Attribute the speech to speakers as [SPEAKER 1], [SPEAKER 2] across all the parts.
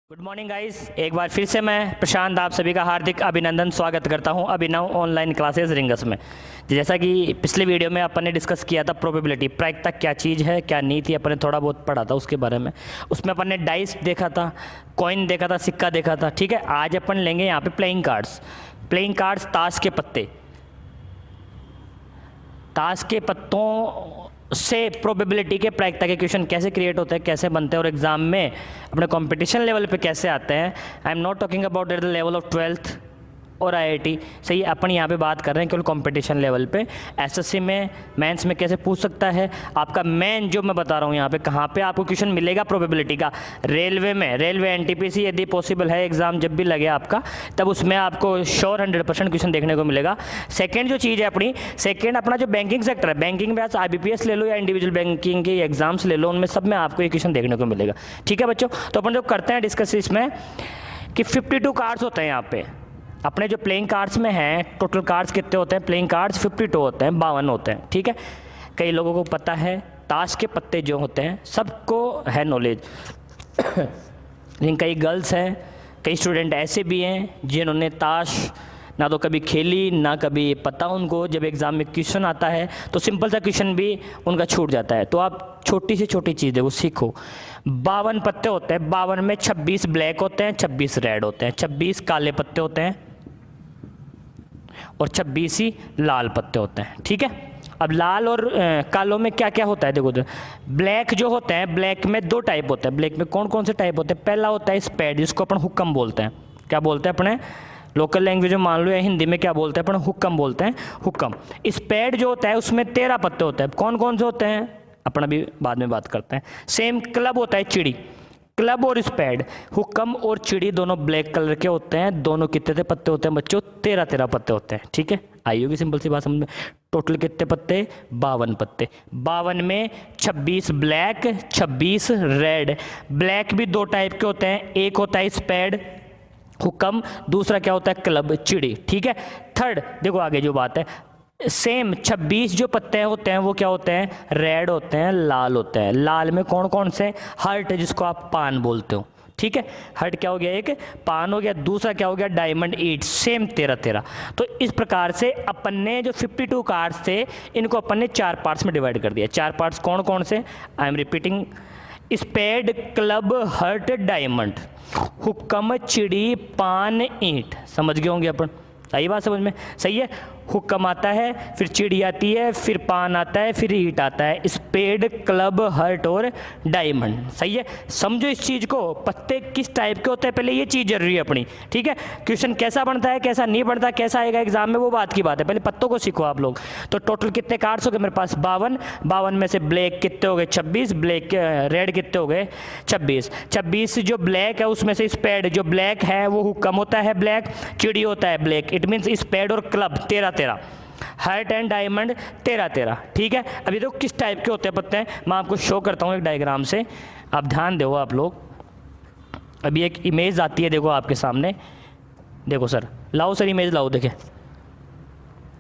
[SPEAKER 1] Good morning guys, एक बार फिर से मैं प्रशांत आप सभी का हार्दिक अभिनंदन स्वागत करता हूं अभिनव ऑनलाइन क्लासेस रिंगस में। जैसा कि पिछले वीडियो में अपन ने डिस्कस किया था प्रोबेबिलिटी, प्रायिकता क्या चीज़ है क्या नहीं थी, अपन ने थोड़ा बहुत पढ़ा था उसके बारे में। उसमें अपन ने डाइस देखा था, कॉइन देखा था, सिक्का देखा था। ठीक है, आज अपन लेंगे यहाँ पे प्लेइंग कार्ड्स। प्लेइंग कार्ड्स ताश के पत्ते, ताश के पत्तों से प्रोबेबिलिटी के प्रायिकता के क्वेश्चन कैसे क्रिएट होते हैं, कैसे बनते हैं और एग्जाम में अपने कंपटीशन लेवल पे कैसे आते हैं। I am not talking about at the level of 12th और आईआईटी। सही, अपन यहाँ पे बात कर रहे हैं केवल कंपटीशन लेवल पे। एसएससी में, मेंस में कैसे पूछ सकता है आपका मेन, जो मैं बता रहा हूँ यहाँ पे कहाँ पे आपको क्वेश्चन मिलेगा प्रोबेबिलिटी का। रेलवे में, रेलवे एनटीपीसी यदि पॉसिबल है एग्जाम जब भी लगे आपका, तब उसमें आपको श्योर 100% क्वेश्चन देखने को मिलेगा। सेकेंड जो चीज़ है अपनी, सेकेंड अपना जो बैंकिंग सेक्टर है, बैंकिंग में आज IBPS ले लो या इंडिविजुअल बैंकिंग के एग्जाम्स ले लो, उनमें सब में आपको ये क्वेश्चन देखने को मिलेगा। ठीक है बच्चों, तो अपन जो करते हैं डिस्कस इसमें कि 52 कार्ड्स होते हैं यहाँ पे अपने जो प्लेइंग कार्ड्स में हैं। टोटल कार्ड्स कितने होते हैं? प्लेइंग कार्ड्स 52 होते हैं, 52 होते हैं। ठीक है, कई लोगों को पता है ताश के पत्ते जो होते हैं, सबको है नॉलेज लेकिन कई गर्ल्स हैं, कई स्टूडेंट ऐसे भी हैं जिन्होंने ताश ना तो कभी खेली ना कभी पता उनको। जब एग्ज़ाम में क्वेश्चन आता है तो सिंपल सा क्वेश्चन भी उनका छूट जाता है। तो आप छोटी से छोटी चीज़ है वो सीखो। 52 पत्ते होते हैं, 52 में 26 ब्लैक होते हैं, 26 रेड होते हैं, 26 काले पत्ते होते हैं और 26 ही लाल पत्ते होते हैं। ठीक है, अब लाल और कालों में क्या क्या होता है देखो। ब्लैक जो होते हैं, ब्लैक में 2 टाइप होते हैं। ब्लैक में कौन कौन से टाइप होते हैं? पहला होता है स्पेड, जिसको अपन हुक्म बोलते हैं। क्या बोलते हैं अपने लोकल लैंग्वेज में, मान लो या हिंदी में क्या बोलते हैं अपन? हुक्म बोलते हैं, हुक्म। स्पेड जो होता है उसमें 13 पत्ते होते हैं। कौन कौन से होते हैं अपन अभी बाद में बात करते हैं। सेम क्लब होता है चिड़ी, क्लब और स्पेड, हुक्म और चिड़ी दोनों ब्लैक कलर के होते हैं। दोनों कितने पत्ते होते हैं बच्चों? 13 पत्ते होते हैं। ठीक है, आई होगी सिंपल सी बात समझ में। टोटल कितने पत्ते? 52 पत्ते। 52 में 26 ब्लैक, 26 रेड। ब्लैक भी 2 टाइप के होते हैं, एक होता है स्पेड हुक्म, दूसरा क्या होता है? क्लब चिड़ी। ठीक है, थर्ड देखो आगे जो बात है, सेम 26 जो पत्ते होते हैं वो क्या होते हैं? रेड होते हैं, लाल होते हैं। लाल में कौन कौन से? हर्ट, जिसको आप पान बोलते हो। ठीक है, हर्ट क्या हो गया? एक पान हो गया, दूसरा क्या हो गया? डायमंड ईट। सेम 13। तो इस प्रकार से अपन ने जो 52 कार्ड्स थे इनको अपन ने 4 पार्ट्स में डिवाइड कर दिया। 4 पार्ट्स कौन कौन से? I am repeating, spade, club, heart, diamond, हुक्म, चिड़ी, पान, ईंट। समझ गए होंगे अपन, सही बात समझ में? सही है, हुक्म आता है, फिर चिड़ी आती है, फिर पान आता है, फिर ईंट आता है। स्पेड, क्लब, हर्ट और डायमंड। सही है, समझो इस चीज़ को। पत्ते किस टाइप के होते हैं पहले ये चीज़ जरूरी है अपनी। ठीक है, क्वेश्चन कैसा बनता है कैसा नहीं बनता, कैसा आएगा एग्जाम में, वो बात की बात है। पहले पत्तों को सीखो आप लोग। तो टोटल कितने कार्ड्स हो गए मेरे पास? 52। 52 में से ब्लैक कितने हो गए? 26। ब्लैक रेड कितने हो गए? 26। 26 जो ब्लैक है उसमें से स्पेड जो ब्लैक है वो हुक्म होता है ब्लैक, चिड़ी होता है ब्लैक। इट मीन्स स्पेड और क्लब 13। Heart and diamond 13। ठीक है, अभी देखो किस टाइप के होते हैं पत्ते हैं, मैं आपको शो करता हूँ एक डायग्राम से, आप ध्यान दो आप लोग। अभी एक इमेज आती है देखो आपके सामने, देखो सर, लाओ सर इमेज लाओ, देखें।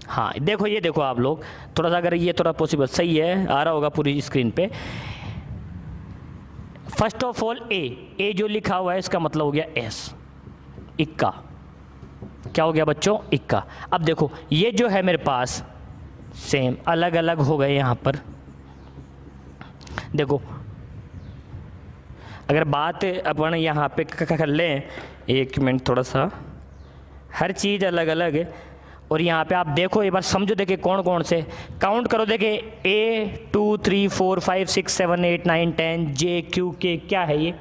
[SPEAKER 1] हाँ देखो, ये देखो आप लोग, थोड़ा सा अगर ये थोड़ा पॉसिबल सही है आ रहा होगा पूरी स्क्रीन पे। फर्स्ट ऑफ ऑल ए जो लिखा हुआ है इसका मतलब हो गया एस, इक्का। क्या हो गया बच्चों? इक्का। अब देखो ये जो है मेरे पास सेम अलग अलग हो गए यहाँ पर। देखो अगर बात अपन यहाँ पे कर लें, 1 मिनट थोड़ा सा, हर चीज़ अलग अलग है। और यहाँ पे आप देखो एक बार समझो, देखे कौन कौन से काउंट करो, देखे A 2 3 4 5 6 7 8 9 10 J Q K, क्या है ये?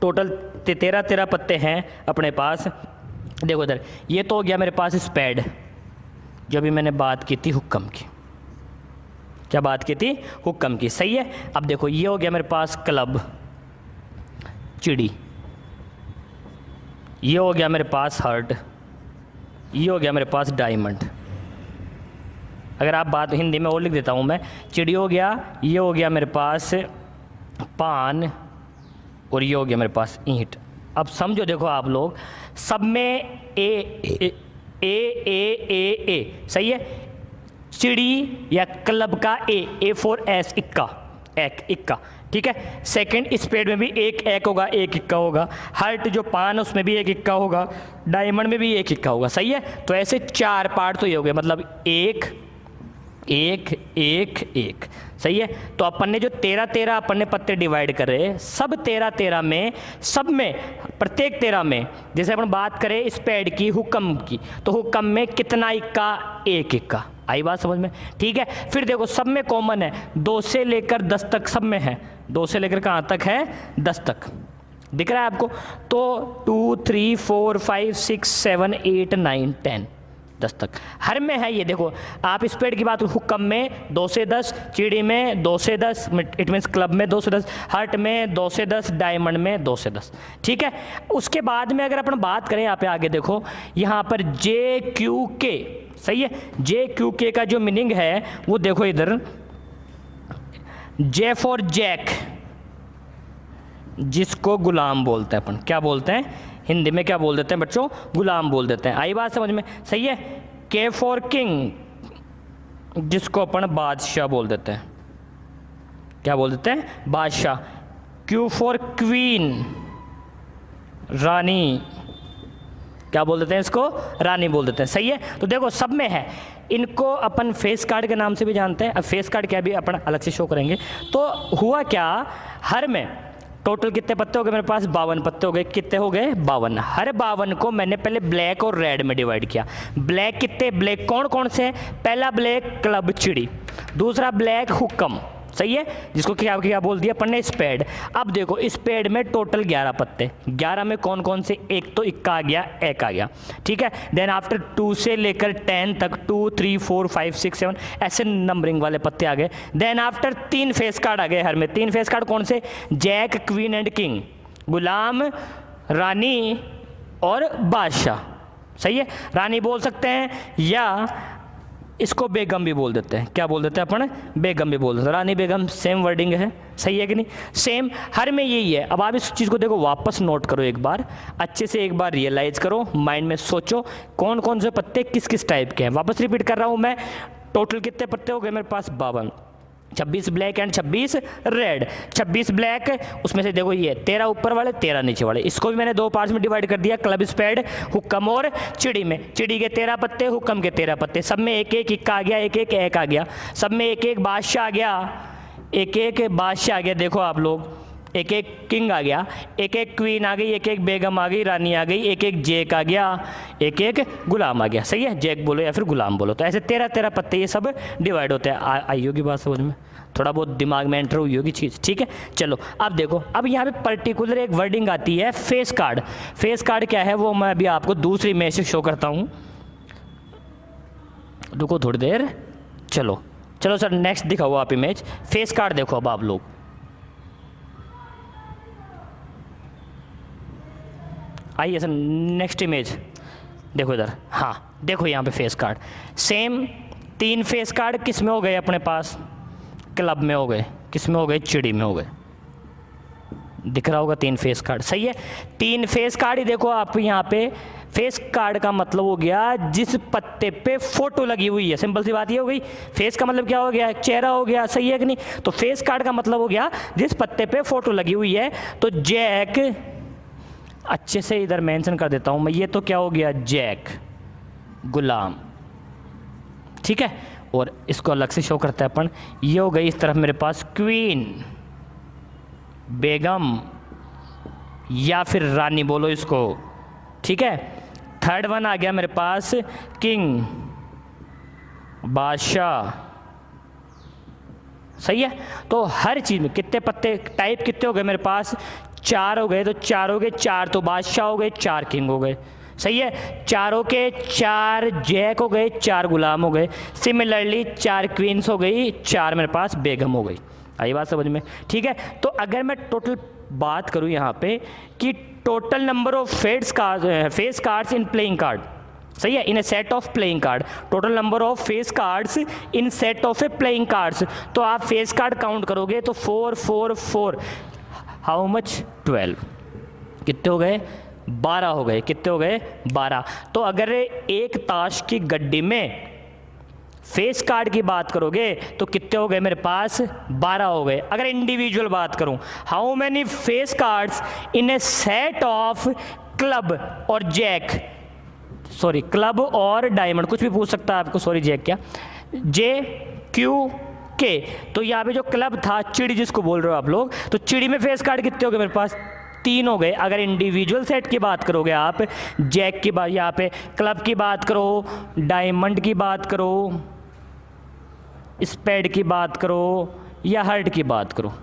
[SPEAKER 1] टोटल 13 पत्ते हैं अपने पास। देखो इधर, ये तो हो गया मेरे पास स्पेड, जो अभी मैंने बात की थी हुक्म की। क्या बात की थी? हुक्म की। सही है, अब देखो ये हो गया मेरे पास क्लब, चिड़ी, ये हो गया मेरे पास हर्ट, ये हो गया मेरे पास डायमंड। अगर आप बात हिंदी में और लिख देता हूँ मैं, चिड़ी हो गया, ये हो गया मेरे पास पान, और ये हो गया मेरे पास ईंट। अब समझो देखो आप लोग, सब में ए सही है। चिड़ी या क्लब का ए फॉर एस, इक्का, एक इक्का, ठीक है। सेकंड स्पेड में भी एक एक होगा, एक इक्का होगा। हर्ट जो पान उसमें भी एक इक्का होगा, डायमंड में भी एक इक्का होगा, सही है। तो ऐसे 4 पार्ट तो ये हो गए, मतलब एक एक एक एक, सही है। तो अपन ने जो 13 अपन ने पत्ते डिवाइड करे, सब 13 में, सब में प्रत्येक 13 में, जैसे अपन बात करें स्पेड की, हुक्म की, तो हुक्म में कितना इक्का, एक इक्का। आई बात समझ में, ठीक है। फिर देखो सब में कॉमन है, 2 से लेकर 10 तक सब में है, 2 से लेकर कहाँ तक है, 10 तक, दिख रहा है आपको। तो 2 3 4 5 6 7 8 9 10, 10 तक हर में है। ये देखो आप स्पेड की बात, हुक्म में 2 से 10, चिड़ी में 2 से 10, इट मीन्स क्लब में 2 से 10, हर्ट में 2 से 10, डायमंड में 2 से 10, ठीक है। उसके बाद में अगर अपन बात करें यहाँ पे आगे देखो, यहाँ पर JQK, सही है। JQK का जो मीनिंग है वो देखो इधर, J फॉर जैक, जिसको गुलाम बोलते हैं अपन, क्या बोलते हैं हिंदी में, क्या बोल देते हैं बच्चों, गुलाम बोल देते हैं। आई बात समझ में, सही है। K फॉर किंग, जिसको अपन बादशाह बोल देते हैं, क्या बोल देते हैं, बादशाह। Q फॉर क्वीन, रानी, क्या बोल देते हैं इसको, रानी बोल देते हैं, सही है। तो देखो सब में है। इनको अपन फेस कार्ड के नाम से भी जानते हैं। अब फेस कार्ड क्या भी अपन अलग से शो करेंगे। तो हुआ क्या, हर में टोटल कितने पत्ते हो गए मेरे पास, 52 पत्ते हो गए। कितने हो गए, 52। हर 52 को मैंने पहले ब्लैक और रेड में डिवाइड किया। ब्लैक कितने, ब्लैक कौन कौन से हैं, पहला ब्लैक क्लब चिड़ी, दूसरा ब्लैक हुक्म, सही है, जिसको क्या क्या बोल दिया अपन ने, स्पेड। अब देखो स्पेड में टोटल 11 पत्ते, 11 में कौन कौन से, एक तो इक्का आ गया, एक आ गया, ठीक है। देन आफ्टर 2 से लेकर 10 तक 2 3 4 5 6 7 ऐसे नंबरिंग वाले पत्ते आ गए। देन आफ्टर 3 फेस कार्ड आ गए हर में। 3 फेस कार्ड कौन से, जैक, क्वीन एंड किंग, गुलाम, रानी और बादशाह, सही है। रानी बोल सकते हैं या इसको बेगम भी बोल देते हैं, क्या बोल देते हैं अपन, बेगम भी बोल देते हैं। रानी बेगम सेम वर्डिंग है, सही है कि नहीं, सेम हर में यही है। अब आप इस चीज़ को देखो, वापस नोट करो एक बार, अच्छे से एक बार रियलाइज करो, माइंड में सोचो कौन कौन से पत्ते किस किस टाइप के हैं। वापस रिपीट कर रहा हूँ मैं, टोटल कितने पत्ते हो गए मेरे पास, 52, 26 ब्लैक एंड 26 रेड। 26 ब्लैक, उसमें से देखो ये 13 ऊपर वाले 13 नीचे वाले, इसको भी मैंने 2 पार्ट्स में डिवाइड कर दिया, क्लब, स्पेड, हुक्म और चिड़ी में। चिड़ी के 13 पत्ते, हुक्म के 13 पत्ते, सब में एक एक इक्का आ गया, एक एक एक आ गया, सब में एक एक बादशाह आ गया, एक एक बादशाह आ गया। देखो आप लोग, एक एक किंग आ गया, एक एक क्वीन आ गई, एक एक बेगम आ गई, रानी आ गई, एक एक जैक आ गया, एक एक गुलाम आ गया, सही है। जैक बोलो या फिर गुलाम बोलो। तो ऐसे 13 पत्ते ये सब डिवाइड होते हैं। आई होगी बात समझ में, थोड़ा बहुत दिमाग में एंटर हुई होगी चीज़, ठीक है। चलो अब देखो, अब यहाँ पे पर्टिकुलर एक वर्डिंग आती है फेस कार्ड। फेस कार्ड क्या है वो मैं अभी आपको दूसरी इमेज से शो करता हूँ, रुको थोड़ी देर। चलो चलो सर नेक्स्ट दिखाओ आप इमेज, फेस कार्ड देखो अब आप लोग। आइए सर नेक्स्ट इमेज देखो इधर, हाँ देखो यहाँ पे face card same. 3 face card किस में हो गए अपने पास, क्लब में हो गए, किस में हो गए, चिड़ी में हो गए, दिख रहा होगा 3 फेस कार्ड, सही है। 3 फेस कार्ड ही देखो आप यहाँ पे। फेस कार्ड का मतलब हो गया जिस पत्ते पे फोटो लगी हुई है, सिंपल सी बात ये हो गई। फेस का मतलब क्या हो गया, चेहरा हो गया, सही है कि नहीं। तो फेस कार्ड का मतलब हो गया जिस पत्ते पे फोटो लगी हुई है। तो जैक, अच्छे से इधर मेंशन कर देता हूं मैं, ये तो क्या हो गया, जैक, गुलाम, ठीक है। और इसको अलग से शो करता है अपन, ये हो गई इस तरफ मेरे पास क्वीन, बेगम या फिर रानी बोलो इसको, ठीक है। थर्ड वन आ गया मेरे पास किंग, बादशाह, सही है। तो हर चीज़ में कितने पत्ते, टाइप कितने हो गए मेरे पास, 4 हो गए। तो 4 हो गए, 4 तो बादशाह हो गए, 4 किंग हो गए, सही है। 4 के 4 जैक हो गए, 4 गुलाम हो गए। सिमिलरली 4 क्वींस हो गई, 4 मेरे पास बेगम हो गई। आई बात समझ में, ठीक है। तो अगर मैं टोटल बात करूं यहाँ पे कि total number of face cards in playing card, सही है, in a set of playing card, total number of face cards in set of a playing cards. तो आप फेस कार्ड काउंट करोगे तो 4 4 4, हाउ मच, 12, कितने हो गए, 12 हो गए, कितने हो गए, 12। तो अगर एक ताश की गड्डी में फेस कार्ड की बात करोगे तो कितने हो गए मेरे पास, 12 हो गए। अगर इंडिविजुअल बात करूं, how many face cards in a set of club और जैक, सॉरी क्लब और डायमंड, कुछ भी पूछ सकता है आपको, सॉरी जैक क्या, जे क्यू के। तो यहाँ पे जो क्लब था, चिड़ी जिसको बोल रहे हो आप लोग, तो चिड़ी में फेस कार्ड कितने हो गए मेरे पास, 3 हो गए। अगर इंडिविजुअल सेट की बात करोगे आप, जैक की बात, यहाँ पे क्लब की बात करो, डायमंड की बात करो, स्पेड की बात करो या हर्ट की बात करो,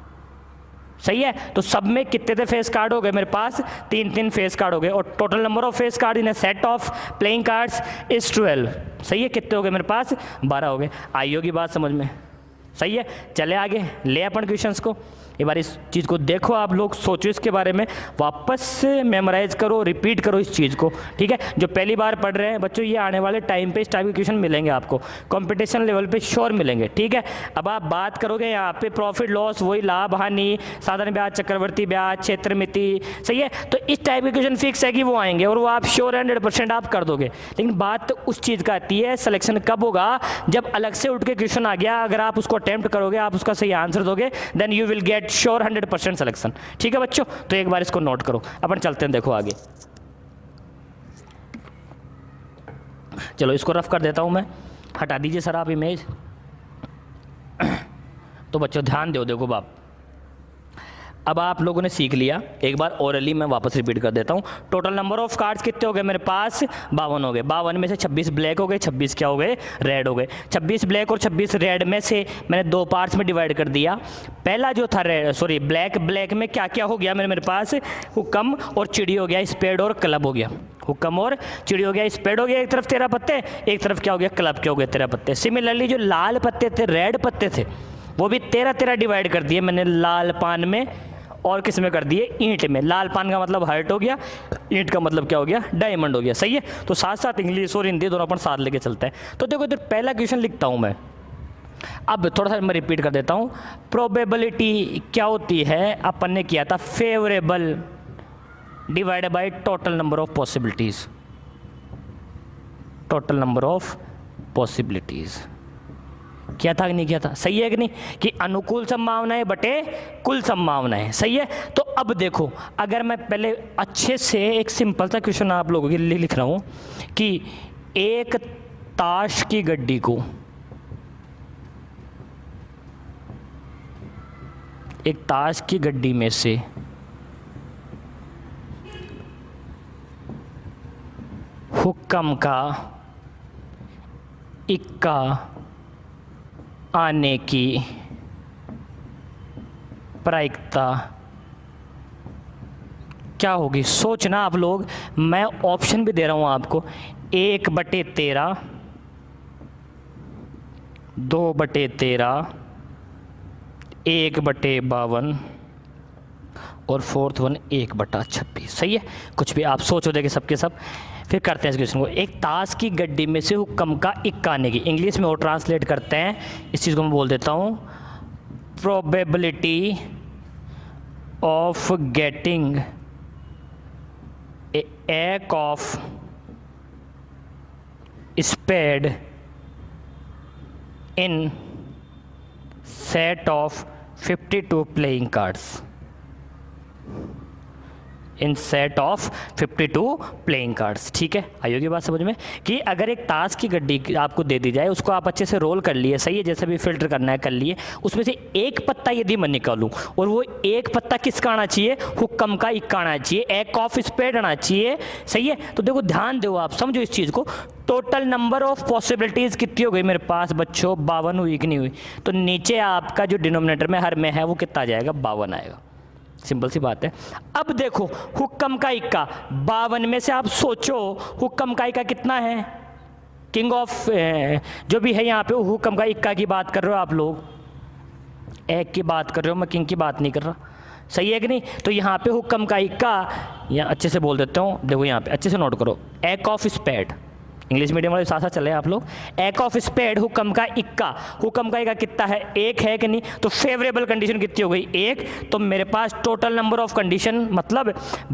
[SPEAKER 1] सही है। तो सब में कितने थे फेस कार्ड हो गए मेरे पास, 3 फेस कार्ड हो गए। और total number of face card in a set of playing cards is 12, सही है। कितने हो गए मेरे पास, 12 हो गए। आई होगी बात समझ में, सही है। चले आगे, ले अपन क्वेश्चंस को, एक बार इस चीज़ को देखो, आप लोग सोचो इसके बारे में, वापस से मेमोराइज करो, रिपीट करो इस चीज़ को, ठीक है। जो पहली बार पढ़ रहे हैं बच्चों, ये आने वाले टाइम पे इस टाइप के क्वेश्चन मिलेंगे आपको, कंपटीशन लेवल पे श्योर मिलेंगे, ठीक है। अब आप बात करोगे यहाँ पे प्रॉफिट लॉस, वही लाभ हानि, साधारण ब्याज, चक्रवर्ती ब्याज, क्षेत्र मिति, सही है। तो इस टाइप के क्वेश्चन फिक्स है कि वो आएंगे और वो आप श्योर 100% आप कर दोगे। लेकिन बात तो उस चीज़ का आती है, सिलेक्शन कब होगा, जब अलग से उठ के क्वेश्चन आ गया, अगर आप उसको अटेम्प्ट करोगे, आप उसका सही आंसर दोगे, then you will get sure 100% selection, ठीक है बच्चों। तो एक बार इसको नोट करो, अपन चलते हैं, देखो आगे। चलो इसको रफ कर देता हूं मैं, हटा दीजिए सर आप इमेज। तो बच्चों ध्यान दो, देखो बाप, अब आप लोगों ने सीख लिया, एक बार ओरली मैं वापस रिपीट कर देता हूँ। टोटल नंबर ऑफ कार्ड्स कितने हो गए मेरे पास, 52 हो गए। 52 में से 26 ब्लैक हो गए, 26 क्या हो गए, रेड हो गए। 26 ब्लैक और 26 रेड में से मैंने 2 पार्ट्स में डिवाइड कर दिया। पहला जो था रेड, सॉरी ब्लैक, ब्लैक में क्या क्या हो गया मेरे पास, हुक्म और चिड़ी हो गया, स्पेड और क्लब हो गया। हुक्म और चिड़ी हो गया, स्पेड हो गया, एक तरफ 13 पत्ते, एक तरफ क्या हो गया, क्लब के हो गए 13 पत्ते। सिमिलरली जो लाल पत्ते थे, रेड पत्ते थे, वो भी 13 डिवाइड कर दिए मैंने, लाल पान में और किस में कर दिए, ईंट में। लाल पान का मतलब हर्ट हो गया, ईंट का मतलब क्या हो गया, डायमंड हो गया, सही है। तो साथ साथ इंग्लिश और हिंदी दोनों अपन साथ लेके चलते हैं। तो देखो इधर पहला क्वेश्चन लिखता हूं मैं, अब थोड़ा सा मैं रिपीट कर देता हूं। प्रोबेबिलिटी क्या होती है, अपन ने किया था favourable divided by total number of possibilities, total number of possibilities किया था कि नहीं किया था, सही है कि नहीं, कि अनुकूल संभावनाएं बटे कुल संभावनाएं, सही है। तो अब देखो, अगर मैं पहले अच्छे से एक सिंपल सा क्वेश्चन आप लोगों के लिए लिख रहा हूं कि एक ताश की गड्डी को, एक ताश की गड्डी में से हुक्म का इक्का आने की प्रायिकता क्या होगी, सोचना आप लोग। मैं ऑप्शन भी दे रहा हूं आपको, 1/13, 2/13, 1/52 और फोर्थ वन 1/26, सही है। कुछ भी आप सोचो, देखे सबके सब। फिर करते हैं इस क्वेश्चन को, एक ताश की गड्डी में से हुक्म का इक्का आने की, इंग्लिश में और ट्रांसलेट करते हैं, इस चीज़ को मैं बोल देता हूँ, प्रोबेबिलिटी ऑफ गेटिंग एक of spade in set of 52 playing cards, in set of 52 playing cards, ठीक है। आई होगी बात समझ में, कि अगर एक ताश की गड्डी आपको दे दी जाए, उसको आप अच्छे से रोल कर लिए, सही है, जैसे भी फिल्टर करना है कर लिए, उसमें से एक पत्ता यदि मैं निकालूं और वो एक पत्ता किसका आना चाहिए, हुक्म का इक्का आना चाहिए, एक ऑफ स्पेड आना चाहिए, सही है। तो देखो ध्यान दो, आप समझो इस चीज़ को। टोटल नंबर ऑफ पॉसिबिलिटीज़ कितनी हो गई मेरे पास बच्चों, 52 हुई कि नहीं हुई। तो नीचे आपका जो डिनोमिनेटर में हर में है वो कितना आ जाएगा, 52 आएगा, सिंपल सी बात है। अब देखो हुक्म का इक्का, 52 में से आप सोचो हुक्म का इक्का कितना है, किंग ऑफ जो भी है यहाँ पे, हुक्म का इक्का की बात कर रहे हो आप लोग, एक की बात कर रहे हो, मैं किंग की बात नहीं कर रहा, सही है कि नहीं। तो यहाँ पे हुक्म का इक्का, यहाँ अच्छे से बोल देता हूँ, देखो यहाँ पे अच्छे से नोट करो, एक ऑफ स्पेड, इंग्लिश मीडियम वाले साथ साथ चले आप लोग। एक ऑफ स्पेड, हुक्म का इक्का, हुक्म का इक्का कितना है, एक है कि नहीं, तो फेवरेबल कंडीशन कितनी हो गई, एक। तो मेरे पास टोटल नंबर ऑफ कंडीशन मतलब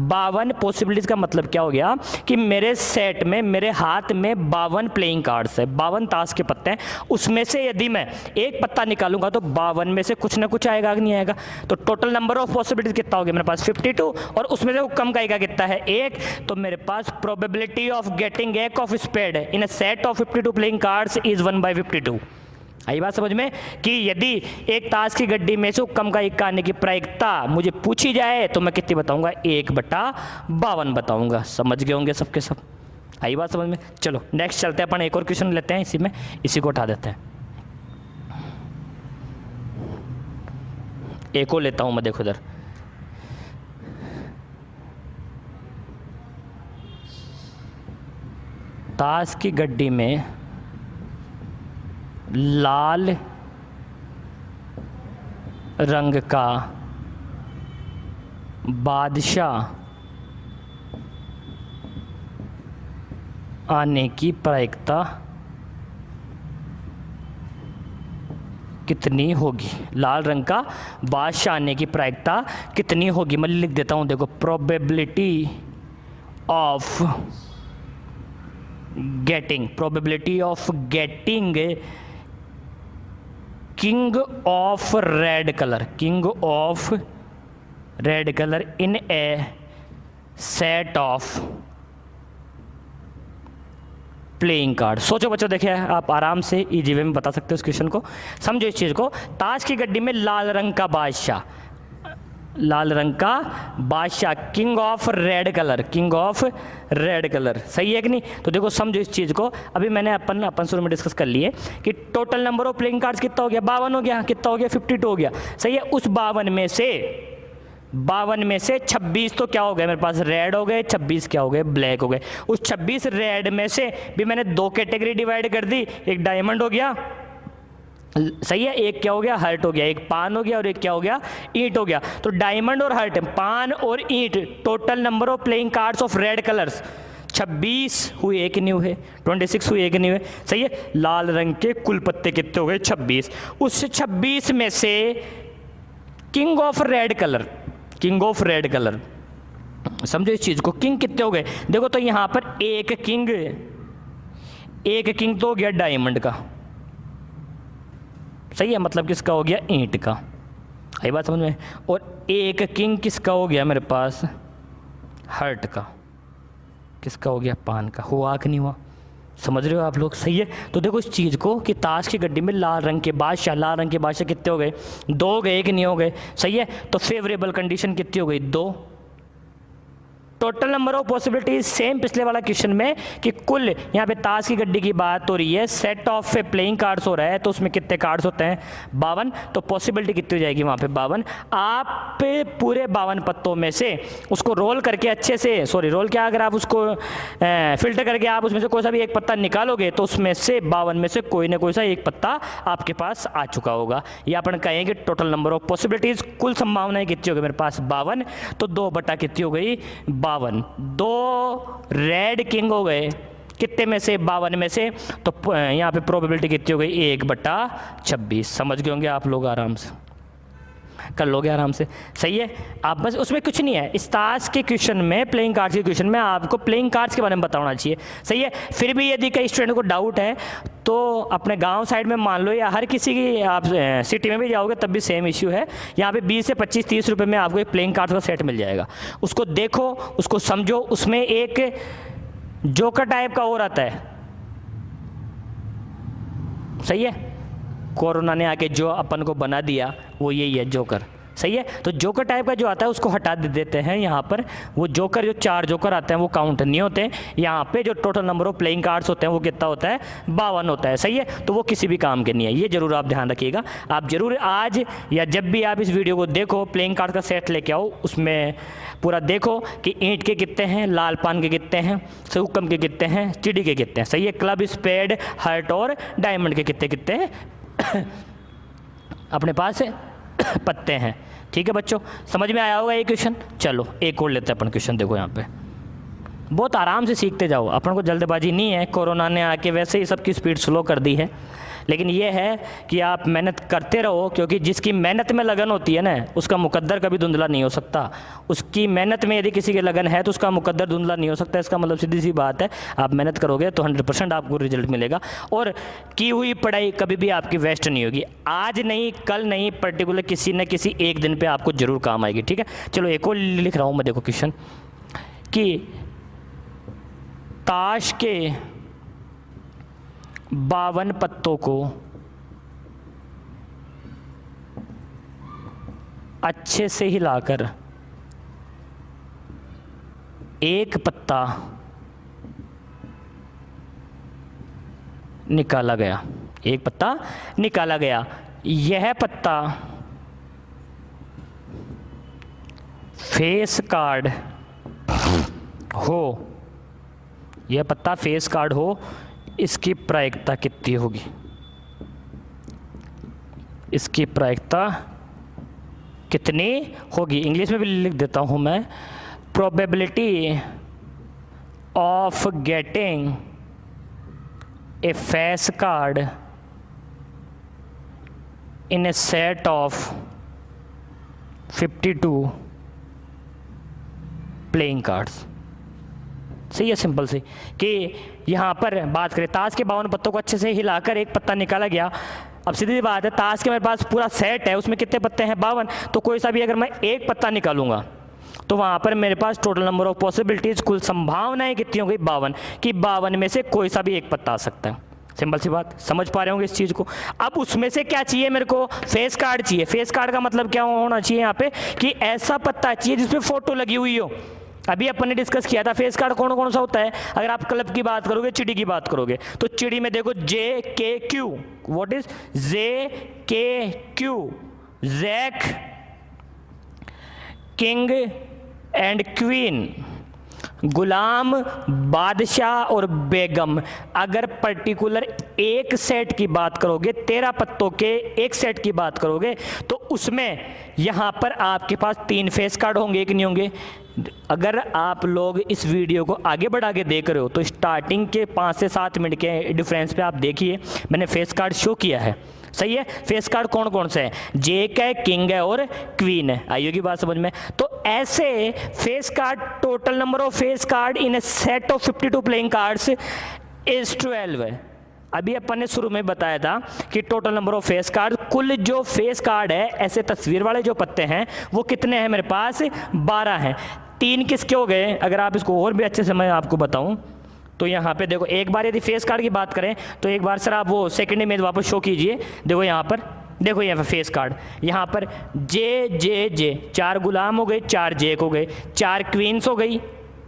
[SPEAKER 1] 52 पॉसिबिलिटीज का मतलब क्या हो गया कि मेरे सेट में, मेरे हाथ में 52 प्लेइंग कार्ड्स है, 52 ताश के पत्ते हैं, उसमें से यदि मैं एक पत्ता निकालूंगा तो 52 में से कुछ ना कुछ आएगा कि नहीं आएगा। तो टोटल नंबर ऑफ पॉसिबिलिटीज कितना हो गया मेरे पास 52, और उसमें से हुक्म का इक्का कितना है, एक। तो मेरे पास प्रोबेबिलिटी ऑफ गेटिंग एक of spade in a set of 52 playing cards is 1/52। आई बात समझ में कि यदि एक ताश की गड्डी में से हुक्म का इक्का आने की प्रायिकता मुझे पूछी जाए तो मैं कितनी बताऊंगा, 1/52 बताऊंगा। समझ गए होंगे सबके सब, आई बात समझ में। चलो नेक्स्ट चलते हैं, अपन एक और क्वेश्चन लेते हैं इसी में, इसी को उठा देते हैं। एक और लेता हूं मैं, देखो इधर, ताश की गड्डी में लाल रंग का बादशाह आने की प्रायिकता कितनी होगी, लाल रंग का बादशाह आने की प्रायिकता कितनी होगी। मैं लिख देता हूं, देखो, probability of getting king of red colour in a set of playing card. सोचो बच्चों, देखिए आप आराम से इजी वे में बता सकते हो इस क्वेश्चन को, समझो इस चीज़ को। ताश की गड्डी में लाल रंग का बादशाह, किंग ऑफ रेड कलर, सही है कि नहीं। तो देखो समझो इस चीज़ को, अभी मैंने अपन शुरू में डिस्कस कर लिए कि total number of playing cards कितना हो गया, 52 हो गया, कितना हो गया, 52 हो गया, सही है। उस 52 में से 26 तो क्या हो गए मेरे पास, रेड हो गए, 26 क्या हो गए, ब्लैक हो गए। उस 26 रेड में से भी मैंने दो कैटेगरी डिवाइड कर दी, एक डायमंड हो गया, सही है, एक क्या हो गया, हर्ट हो गया, एक पान हो गया, और एक क्या हो गया, ईंट हो गया। तो डायमंड और हर्ट, पान और ईंट, total number of playing cards of red colours 26 हुए कि नहीं हुए, 26 हुए कि नहीं हुए, सही है। लाल रंग के कुल पत्ते कितने हो गए, 26। उस 26 में से किंग ऑफ रेड कलर, समझो इस चीज को, किंग कितने हो गए, देखो तो यहां पर एक किंग तो हो गया डायमंड का, सही है, मतलब किसका हो गया, ईंट का, आई बात समझ में। और एक किंग किसका हो गया मेरे पास, हर्ट का, किसका हो गया, पान का। हुआ कि नहीं हुआ, समझ रहे हो आप लोग, सही है। तो देखो इस चीज़ को कि ताश की गड्डी में लाल रंग के बादशाह कितने हो गए, 2 हो गए कि नहीं हो गए, सही है। तो फेवरेबल कंडीशन कितनी हो गई, 2। Total number of possibilities same पिछले वाला क्वेश्चन में कि कुल, यहाँ पे ताश की गड्डी की बात हो रही है, सेट ऑफ प्लेइंग कार्ड्स हो रहा है, तो उसमें कितने कार्ड्स होते हैं, 52। तो पॉसिबिलिटी कितनी हो जाएगी वहाँ पे, 52। आप पूरे 52 पत्तों में से उसको रोल करके अच्छे से, रोल क्या, अगर आप उसको फिल्टर करके आप उसमें से कोई सा भी एक पत्ता निकालोगे तो उसमें से 52 में से कोई ना कोई सा एक पत्ता आपके पास आ चुका होगा। या अपन कहेंगे टोटल नंबर ऑफ पॉसिबिलिटीज, कुल संभावनाएं कितनी हो गई मेरे पास, 52। तो 2 बटा कितनी हो गई, 52। 2 रेड किंग हो गए, कितने में से, 52 में से। तो यहाँ पे प्रोबेबिलिटी कितनी हो गई, 1/26। समझ गए होंगे आप लोग, आराम से कर लोगे आराम से, सही है। आप बस उसमें कुछ नहीं है, इस ताश के क्वेश्चन में, प्लेइंग कार्ड्स के क्वेश्चन में आपको प्लेइंग कार्ड्स के बारे में बताना चाहिए, सही है। फिर भी यदि कई स्टूडेंट को डाउट है तो अपने गांव साइड में मान लो, या हर किसी की, आप सिटी में भी जाओगे तब भी सेम इश्यू है, यहाँ पे 20 से 25-30 रुपये में आपको एक प्लेइंग कार्ड्स का सेट मिल जाएगा। उसको देखो, उसको समझो, उसमें एक जोकर टाइप का और आता है, सही है। कोरोना ने आके जो अपन को बना दिया वो यही है, जोकर, सही है। तो जोकर टाइप का जो आता है उसको हटा देते हैं यहाँ पर। वो जोकर, जो 4 जोकर आते हैं वो काउंट नहीं होते। यहाँ पे जो total number of playing cards होते हैं वो कितना होता है, 52 होता है, सही है। तो वो किसी भी काम के नहीं है, ये जरूर आप ध्यान रखिएगा। आप जरूर आज या जब भी आप इस वीडियो को देखो, प्लेइंग कार्ड का सेट लेके आओ, उसमें पूरा देखो कि ईंट के कितने हैं, लाल पान के कितने हैं, हुक्म के कितने हैं, चिड़ी के कितने हैं, सही है। क्लब, स्पेड, हर्ट और डायमंड के कितने हैं अपने पास पत्ते हैं, ठीक है बच्चों, समझ में आया होगा ये क्वेश्चन। चलो एक और लेते हैं अपन क्वेश्चन, देखो यहाँ पे बहुत आराम से सीखते जाओ, अपन को जल्दबाजी नहीं है। कोरोना ने आके वैसे ही सबकी स्पीड स्लो कर दी है, लेकिन ये है कि आप मेहनत करते रहो, क्योंकि जिसकी मेहनत में लगन होती है ना, उसका मुकद्दर कभी धुंधला नहीं हो सकता। उसकी मेहनत में यदि किसी की लगन है तो उसका मुकद्दर धुंधला नहीं हो सकता। इसका मतलब सीधी सी बात है, आप मेहनत करोगे तो 100% आपको रिजल्ट मिलेगा, और की हुई पढ़ाई कभी भी आपकी वेस्ट नहीं होगी। आज नहीं, कल नहीं, पर्टिकुलर किसी न किसी एक दिन पर आपको ज़रूर काम आएगी। ठीक है, चलो एक और लिख रहा हूँ मैं, देखो क्वेश्चन कि ताश के 52 पत्तों को अच्छे से हिलाकर एक पत्ता निकाला गया। एक पत्ता निकाला गया, यह पत्ता फेस कार्ड हो, यह पत्ता फेस कार्ड हो, इसकी प्रायिकता कितनी होगी? इसकी प्रायिकता कितनी होगी? इंग्लिश में भी लिख देता हूं मैं, probability of getting a face card in a set of 52 playing cards. सही है, सिंपल सी, कि यहाँ पर बात करें ताश के 52 पत्तों को अच्छे से हिलाकर एक पत्ता निकाला गया। अब सीधी बात है, ताश के मेरे पास पूरा सेट है, उसमें कितने पत्ते हैं? 52। तो कोई सा भी अगर मैं एक पत्ता निकालूंगा तो वहाँ पर मेरे पास टोटल नंबर ऑफ पॉसिबिलिटीज, कुल संभावनाएं कितनी हो गई? 52, कि 52 में से कोई सा भी एक पत्ता आ सकता है। सिंपल सी बात, समझ पा रहे होंगे इस चीज़ को। अब उसमें से क्या चाहिए मेरे को? फेस कार्ड चाहिए। फेस कार्ड का मतलब क्या होना चाहिए यहाँ पे, कि ऐसा पत्ता चाहिए जिसमें फोटो लगी हुई हो। अभी अपन ने डिस्कस किया था फेस कार्ड कौन कौन सा होता है। अगर आप क्लब की बात करोगे, चिड़ी की बात करोगे, तो चिड़ी में देखो JKQ, what is JKQ, jack, king and queen, गुलाम, बादशाह और बेगम। अगर पर्टिकुलर एक सेट की बात करोगे, 13 पत्तों के एक सेट की बात करोगे, तो उसमें यहां पर आपके पास 3 फेस कार्ड होंगे, एक नहीं होंगे। अगर आप लोग इस वीडियो को आगे बढ़ा के देख रहे हो तो स्टार्टिंग के 5 से 7 मिनट के डिफरेंस पे आप देखिए, मैंने फेस कार्ड शो किया है। सही है, फेस कार्ड कौन कौन से हैं? जेक है, किंग है और क्वीन है। आई होगी बात समझ में। तो ऐसे face card, total number of face card in a set of 52 playing cards is 12 है। अभी अपन ने शुरू में बताया था कि total number of face card, कुल जो फेस कार्ड है ऐसे तस्वीर वाले जो पत्ते हैं वो कितने हैं मेरे पास? 12 हैं। 3 किसके हो गए? अगर आप इसको और भी अच्छे से मैं आपको बताऊं तो यहाँ पे देखो, एक बार यदि फेस कार्ड की बात करें तो एक बार सर आप वो सेकंड इमेज वापस शो कीजिए। देखो यहाँ पर, देखो यहाँ पर फेस कार्ड, यहाँ पर जे 4 गुलाम हो गए, 4 जेक हो गए, 4 क्वींस हो गई,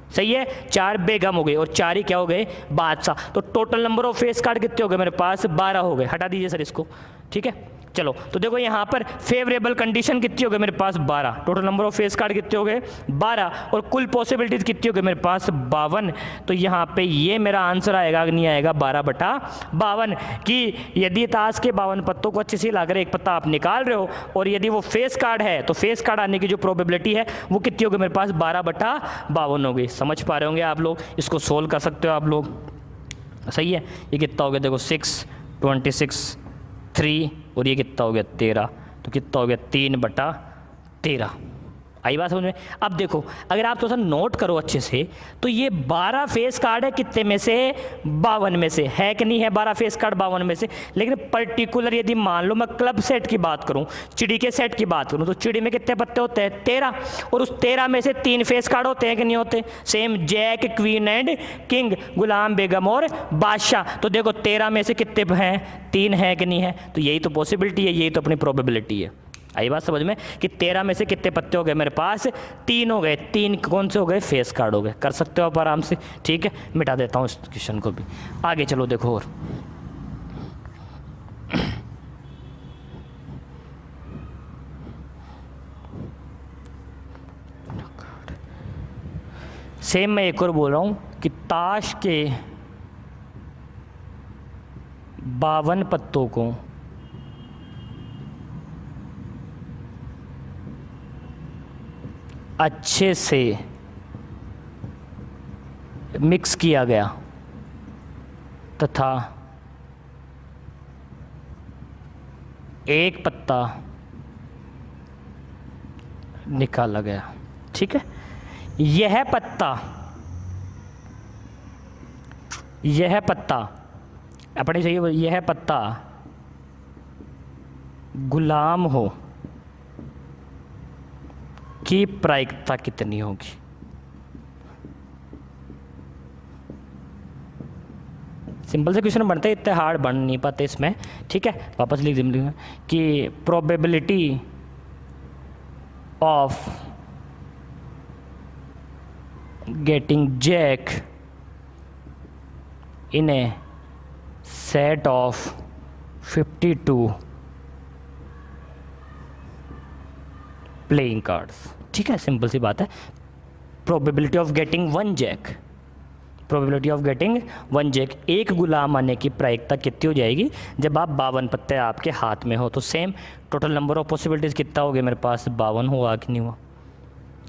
[SPEAKER 1] सही है, 4 बेगम हो गए और 4 ही क्या हो गए? बादशाह। तो total number of face card कितने हो गए मेरे पास? 12 हो गए। हटा दीजिए सर इसको, ठीक है। चलो तो देखो यहाँ पर फेवरेबल कंडीशन कितनी हो गई मेरे पास? 12। Total number of face card कितने हो गए? 12। और कुल पॉसिबिलिटीज कितनी हो गई मेरे पास? 52। तो यहाँ पे ये मेरा आंसर आएगा, नहीं आएगा? 12/52, कि यदि ताश के 52 पत्तों को अच्छे से लाकर एक पत्ता आप निकाल रहे हो और यदि वो फेस कार्ड है तो फेस कार्ड आने की जो प्रोबेबिलिटी है वो कितनी हो गई मेरे पास? 12/52 हो गई। समझ पा रहे होंगे आप लोग, इसको सोल्व कर सकते हो आप लोग। सही है, ये कितना हो गया? देखो 6, 26, 3 और ये कितना हो गया? 13। तो कितना हो गया? 3/13। आई बात समझ में? अब देखो, अगर आप थोड़ा सा नोट करो अच्छे से तो ये 12 फेस कार्ड है कितने में से? 52 में से है कि नहीं है? 12 फेस कार्ड 52 में से। लेकिन पर्टिकुलर यदि मान लो मैं क्लब सेट की बात करूं, चिड़ी के सेट की बात करूं, तो चिड़ी में कितने पत्ते होते हैं? 13। और उस 13 में से 3 फेस कार्ड होते हैं कि नहीं होते? Same, jack, queen and king, गुलाम, बेगम और बादशाह। तो देखो 13 में से कितने हैं? 3 है कि नहीं है? तो यही तो पॉसिबिलिटी है, यही तो अपनी प्रोबेबिलिटी है। आई बात समझ में? कि 13 में से कितने पत्ते हो गए मेरे पास? 3 हो गए। 3 कौन से हो गए? फेस कार्ड हो गए। कर सकते हो आप आराम से, ठीक है। मिटा देता हूँ इस क्वेश्चन को भी। आगे चलो, देखो और सेम मैं एक और बोल रहा हूँ कि ताश के 52 पत्तों को अच्छे से मिक्स किया गया तथा एक पत्ता निकाला गया। ठीक है, यह पत्ता अपने चाहिए, यह पत्ता गुलाम हो की प्रायिकता कितनी होगी? सिंपल से क्वेश्चन बनते हैं, इतने हार्ड बन नहीं पाते इसमें। ठीक है, वापस लिख देंगे कि probability of getting jack in a set of 52 playing cards. ठीक है, सिंपल सी बात है। Probability of getting one jack, probability of getting one jack, एक गुलाम आने की प्रायिकता कितनी हो जाएगी जब आप 52 पत्ते आपके हाथ में हो? तो same total number of possibilities कितना हो गया मेरे पास? 52 हुआ कि नहीं हुआ?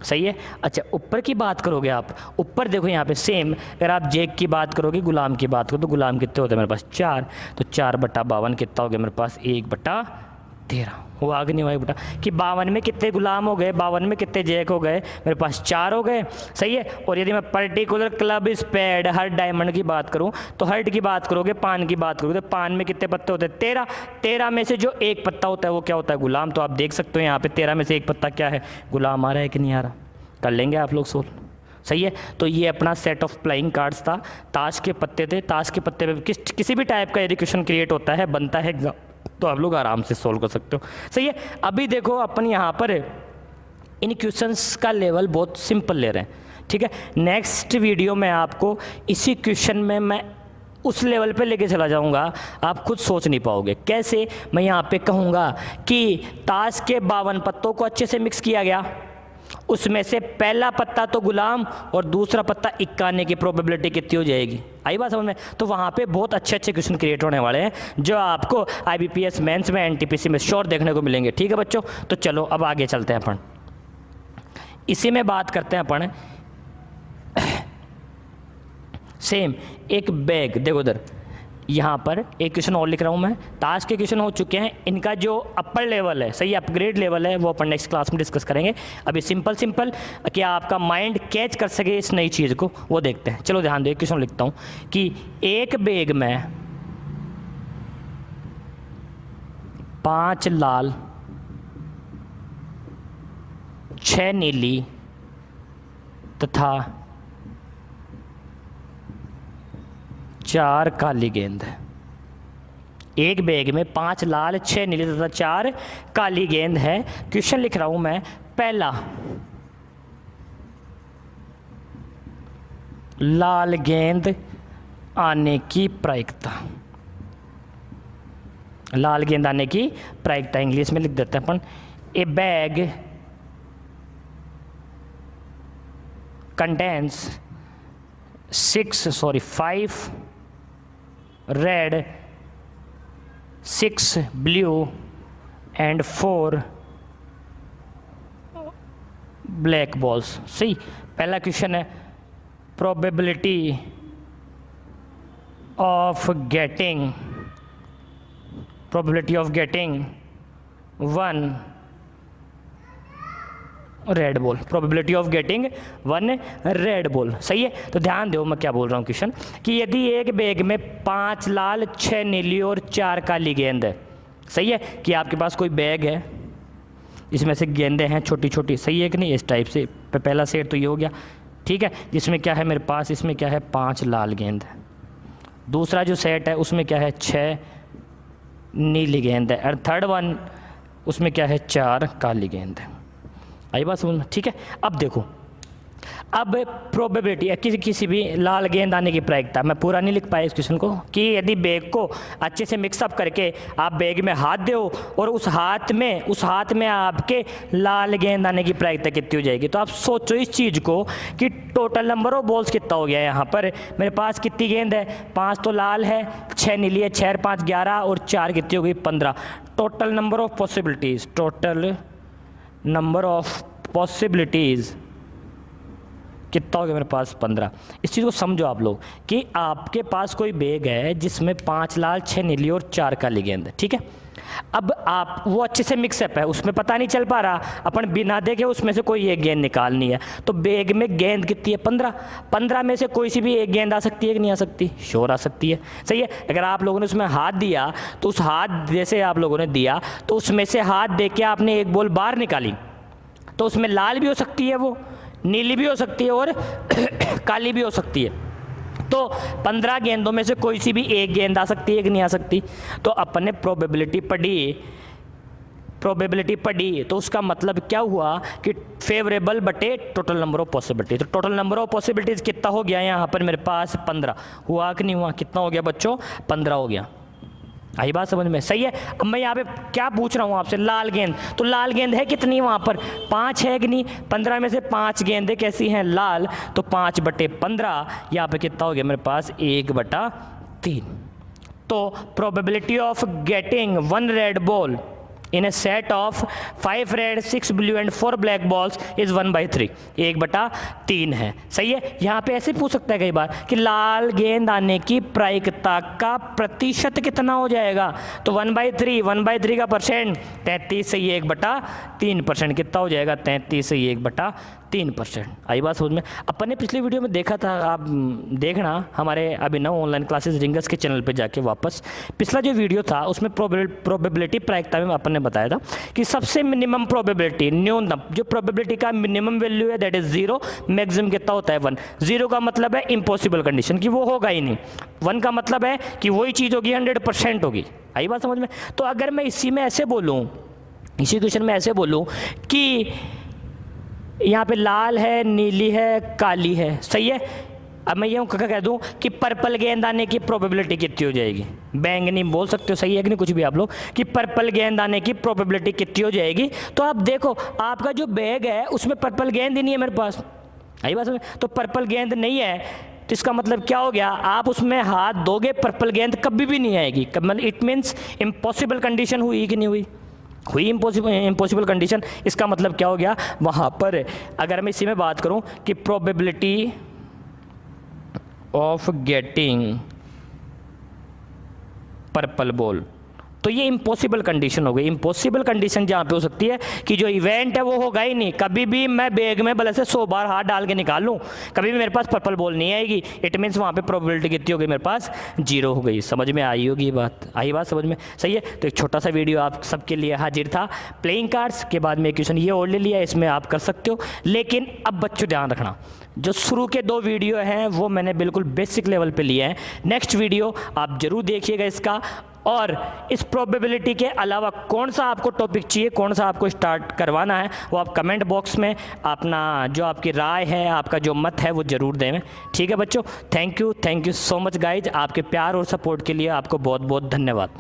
[SPEAKER 1] सही है। अच्छा, ऊपर की बात करोगे आप, ऊपर देखो यहाँ पे सेम, अगर आप जैक की बात करोगे, गुलाम की बात करो, तो गुलाम कितने होते हैं मेरे पास? 4। तो 4/52 कितना हो गया मेरे पास? 1/13 हुआ कि नहीं हुआ? बेटा कि 52 में कितने गुलाम हो गए, 52 में कितने जैक हो गए? मेरे पास 4 हो गए। सही है। और यदि मैं पर्टिकुलर क्लब स्पेड हर डायमंड की बात करूं, तो हर्ट की बात करोगे, पान की बात करोगे, तो पान में कितने पत्ते होते हैं? 13। 13 में से जो एक पत्ता होता है वो क्या होता है? गुलाम। तो आप देख सकते हो यहाँ पे 13 में से एक पत्ता क्या है? गुलाम। आ रहा है कि नहीं आ रहा? कर लेंगे आप लोग सोल्व। सही है। तो ये अपना सेट ऑफ प्लेइंग कार्ड्स था, ताश के पत्ते थे। ताश के पत्ते पे किसी भी टाइप का यदि क्वेश्चन क्रिएट होता है, बनता है एग्जाम, तो आप लोग आराम से सोल्व कर सकते हो। सही है। अभी देखो अपन यहाँ पर इन क्वेश्चंस का लेवल बहुत सिंपल ले रहे हैं। ठीक है, नेक्स्ट वीडियो में आपको इसी क्वेश्चन में मैं उस लेवल पे लेके चला जाऊंगा, आप खुद सोच नहीं पाओगे। कैसे? मैं यहाँ पे कहूँगा कि ताश के 52 पत्तों को अच्छे से मिक्स किया गया, उसमें से पहला पत्ता तो गुलाम और दूसरा पत्ता इक्का आने की प्रोबेबिलिटी कितनी हो जाएगी? आई बात समझ में? तो वहाँ पे बहुत अच्छे अच्छे क्वेश्चन क्रिएट होने वाले हैं जो आपको IBPS मेंस में, NTPC में श्योर देखने को मिलेंगे। ठीक है बच्चों, तो चलो अब आगे चलते हैं अपन, इसी में बात करते हैं अपन। सेम एक बैग, देखो उधर यहाँ पर एक क्वेश्चन और लिख रहा हूँ मैं। ताश के क्वेश्चन हो चुके हैं, इनका जो अपर लेवल है, सही अपग्रेड लेवल है, वो अपन नेक्स्ट क्लास में डिस्कस करेंगे। अभी सिंपल कि आपका माइंड कैच कर सके इस नई चीज़ को, वो देखते हैं। चलो ध्यान दो, एक क्वेश्चन लिखता हूँ कि एक बैग में 5 लाल, 6 नीली तथा 4 काली गेंद है। एक बैग में 5 लाल, 6 नीली तथा 4 काली गेंद है। क्वेश्चन लिख रहा हूं मैं। पहला, लाल गेंद आने की प्रायिकता, लाल गेंद आने की प्रायिकता इंग्लिश में लिख देते हैं अपन। A bag contains 5 red, 6 blue and 4 black balls. सही, पहला क्वेश्चन है probability of getting 1 red ball, probability of getting 1 red ball. सही है। तो ध्यान दो मैं क्या बोल रहा हूँ क्वेश्चन, कि यदि एक बैग में 5 लाल, 6 नीली और 4 काली गेंद है, सही है, कि आपके पास कोई बैग है, इसमें से गेंदें हैं छोटी छोटी, सही है कि नहीं? इस टाइप से पहला सेट तो ये हो गया। ठीक है, जिसमें क्या है मेरे पास, इसमें क्या है? 5 लाल गेंद है। दूसरा जो सेट है उसमें क्या है? 6 नीली गेंद है। और थर्ड वन उसमें क्या है? 4 काली गेंद है। आई बात समझ में? ठीक है। अब देखो, अब प्रोबेबिलिटी किसी भी लाल गेंद आने की प्रायिकता, मैं पूरा नहीं लिख पाया इस क्वेश्चन को, कि यदि बैग को अच्छे से मिक्सअप करके आप बैग में हाथ दो और उस हाथ में आपके लाल गेंद आने की प्रायिकता कितनी हो जाएगी? तो आप सोचो इस चीज़ को कि टोटल नंबर ऑफ बॉल्स कितना हो गया यहाँ पर। मेरे पास कितनी गेंद है? 5 तो लाल है, 6 नीली है, 6 और 5 11 और 4 कितनी हो गई? 15। टोटल नंबर ऑफ पॉसिबिलिटीज़ कितना हो गया मेरे पास 15। इस चीज़ को समझो आप लोग कि आपके पास कोई बैग है जिसमें 5 लाल 6 नीली और 4 काली गेंद है, ठीक है। अब आप वो अच्छे से मिक्सअप है, उसमें पता नहीं चल पा रहा, अपन बिना देखे उसमें से कोई एक गेंद निकालनी है, तो बैग में गेंद कितनी है 15। 15 में से कोई सी भी एक गेंद आ सकती है कि नहीं आ सकती? श्योर आ सकती है, सही है। अगर आप लोगों ने उसमें हाथ दिया तो उस हाथ जैसे आप लोगों ने दिया तो उसमें से हाथ दे के आपने एक बॉल बाहर निकाली, तो उसमें लाल भी हो सकती है, वो नीली भी हो सकती है और काली भी हो सकती है। तो 15 गेंदों में से कोई सी भी एक गेंद आ सकती है कि नहीं आ सकती? तो अपन ने प्रोबेबिलिटी पढ़ी तो उसका मतलब क्या हुआ कि फेवरेबल बटे टोटल नंबर ऑफ पॉसिबिलिटी। तो टोटल नंबर ऑफ पॉसिबिलिटीज कितना हो गया यहाँ पर मेरे पास? 15 हुआ कि नहीं हुआ? कितना हो गया बच्चों? 15 हो गया। आई बात समझ में? सही है। अब मैं यहाँ पे क्या पूछ रहा हूँ आपसे, लाल गेंद, तो लाल गेंद है कितनी वहाँ पर? 5 है कि नहीं? 15 में से 5 गेंदें कैसी हैं? लाल, तो 5 बटे 15 यहाँ पे कितना हो गया मेरे पास? 1/3। तो probability of getting 1 red ball in a set of 5 red 6 blue and 4 black balls is 1/3, 1/3 है, सही है। यहाँ पे ऐसे पूछ सकता है कई बार कि लाल गेंद आने की प्रायिकता का प्रतिशत कितना हो जाएगा? तो 1/3 का परसेंट 33 से 1/3%, कितना हो जाएगा? 33 से 1/3%। आई बात समझ में? अपन ने पिछली वीडियो में देखा था, आप देखना हमारे अभिनव ऑनलाइन क्लासेस रिंगर्स के चैनल पे जाके वापस, पिछला जो वीडियो था उसमें प्रोबेबिलिटी प्रायिकता में अपन ने बताया था कि सबसे मिनिमम प्रोबेबिलिटी, न्यूनतम जो प्रोबेबिलिटी का मिनिमम वैल्यू है दैट इज 0, मैक्सिमम कितना होता है 1। 0 का मतलब है इम्पॉसिबल कंडीशन कि वो होगा ही नहीं, 1 का मतलब है कि वही चीज़ होगी 100% होगी। आई बात समझ में? तो अगर मैं इसी में ऐसे बोलूँ, इसी क्वेश्चन में ऐसे बोलूँ कि यहाँ पे लाल है, नीली है, काली है, सही है। अब मैं यूँ कह दूँ कि पर्पल गेंद आने की प्रोबेबिलिटी कितनी हो जाएगी? बैंगनी बोल सकते हो, सही है कि नहीं कुछ भी आप लोग, कि पर्पल गेंद आने की प्रोबेबिलिटी कितनी हो जाएगी? तो आप देखो आपका जो बैग है उसमें पर्पल गेंद ही नहीं है मेरे पास। आई बात समझ? तो पर्पल गेंद नहीं है तो इसका मतलब क्या हो गया? आप उसमें हाथ दोगे पर्पल गेंद कभी भी नहीं आएगी। मतलब इट मीन्स इम्पॉसिबल कंडीशन हुई कि नहीं हुई? हुई इम्पॉसिबल कंडीशन। इसका मतलब क्या हो गया वहाँ पर? अगर मैं इसी में बात करूँ कि probability of getting purple ball, तो ये इम्पॉसिबल कंडीशन हो गई। इम्पॉसिबल कंडीशन जहाँ पे हो सकती है कि जो इवेंट है वो होगा ही नहीं, कभी भी मैं बैग में भले से 100 बार हाथ डाल के निकाल लूँ, कभी भी मेरे पास पर्पल बॉल नहीं आएगी। इट मीन्स वहाँ पे प्रोबेबिलिटी कितनी हो गई मेरे पास? 0 हो गई। समझ में आई होगी बात? आई बात समझ में? सही है। तो एक छोटा सा वीडियो आप सबके लिए हाजिर था। प्लेइंग कार्ड्स के बाद में क्वेश्चन ये और ले लिया, इसमें आप कर सकते हो। लेकिन अब बच्चों ध्यान रखना, जो शुरू के 2 वीडियो हैं वो मैंने बिल्कुल बेसिक लेवल पे लिए हैं। नेक्स्ट वीडियो आप जरूर देखिएगा इसका, और इस प्रोबेबिलिटी के अलावा कौन सा आपको टॉपिक चाहिए, कौन सा आपको स्टार्ट करवाना है, वो आप कमेंट बॉक्स में अपना जो आपकी राय है, आपका जो मत है वो ज़रूर दें। ठीक है बच्चों, thank you so much guys. आपके प्यार और सपोर्ट के लिए आपको बहुत बहुत धन्यवाद।